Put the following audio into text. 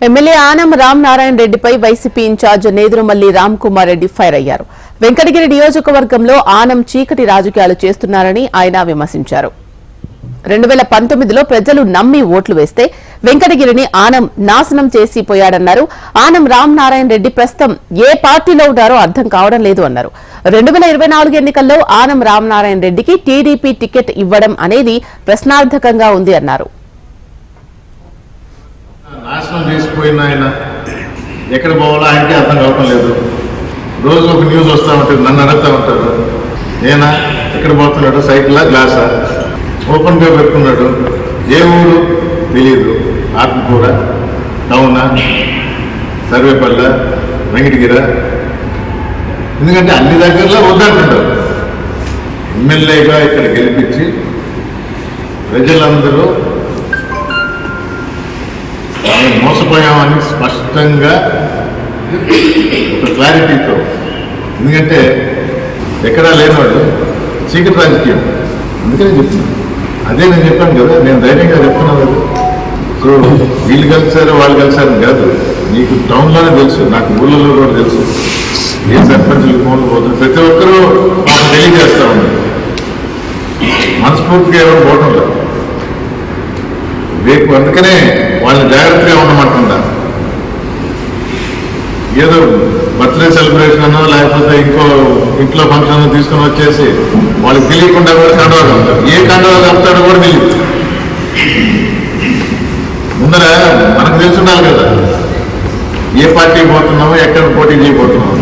MLA Anam Ram Narayana రెడ్డిపై YCP incharge Nedurumalli Ram Kumar Reddy fire అయ్యారు. వెంకటగిరి నియోజకవర్గంలో ఆనం చీకటి రాజకీయాలు చేస్తున్నారని ఆయన విమర్శించారు. 2019లో ప్రజలు నమ్మి ఓట్లు వేస్తే వెంకటగిరిని ఆనం నాశనం చేసిపోయాడన్నారు. ఆనం రామ్ నారాయణ రెడ్డి ప్రస్తుతం ఏ పార్టీలో ఉన్నారో అర్థం కావడం లేదు అన్నారు. 2024 ఎన్నికల్లో ఆనం రామ్ నారాయణ రెడ్డికి టీడీపీ టికెట్ ఇవ్వడం అనేది ప్రశ్నార్థకంగా ఉంది అన్నారు. నాశనం చేసిపోయిన ఆయన ఎక్కడ పోవాలో ఆయనకే అర్థం కావటం లేదు. రోజు ఒక న్యూస్ వస్తూ ఉంటుంది, నన్ను అడుగుతూ ఉంటారు, నేనా ఎక్కడ పోతున్నాడు, సైకిలా గ్లాసా, ఓపెన్గా పెట్టుకున్నాడు, ఏ ఊరు తెలియదు, ఆత్మకూర, టౌనా, సర్వేపల్లి, వెంకటగిర, ఎందుకంటే అన్ని దగ్గరలో వద్దంటున్నారు. ఎమ్మెల్యేగా ఇక్కడ గెలిపించి ప్రజలందరూ మోసపోయామని స్పష్టంగా ఒక క్లారిటీతో, ఎందుకంటే ఎక్కడా లేనివాడు చీకటి రాజకీయం, అందుకనే చెప్తున్నాను. అదే నేను చెప్పాను కదా, నేను ధైర్యంగా చెప్తున్నాను కదా. సో వీళ్ళు కలిసారు వాళ్ళు కలిసారని కాదు, నీకు టౌన్లోనే తెలుసు, నాకు ఊళ్ళలో కూడా తెలుసు. ఏ సర్పంచులు ఫోన్లు పోతుంది, ప్రతి ఒక్కరూ మాకు తెలియజేస్తూ ఉన్నారు. మనస్ఫూర్తిగా ఎవరు పోవటం లేదు రేపు, అందుకనే వాళ్ళని జాగ్రత్తగా ఉండమంటున్నా. ఏదో బర్త్డే సెలబ్రేషన్ అన్నో లేకపోతే ఇంకో ఇంట్లో ఫంక్షన్ తీసుకొని వచ్చేసి వాళ్ళకి తెలియకుండా కూడా కండవా కలుపుతారు. ఏ కండవా కలుపుతాడో కూడా తెలియదు. ముందర మనకు తెలుసుండాలి కదా, ఏ పార్టీ పోతున్నామో, ఎక్కడ పోటీ చేయబోతున్నామో.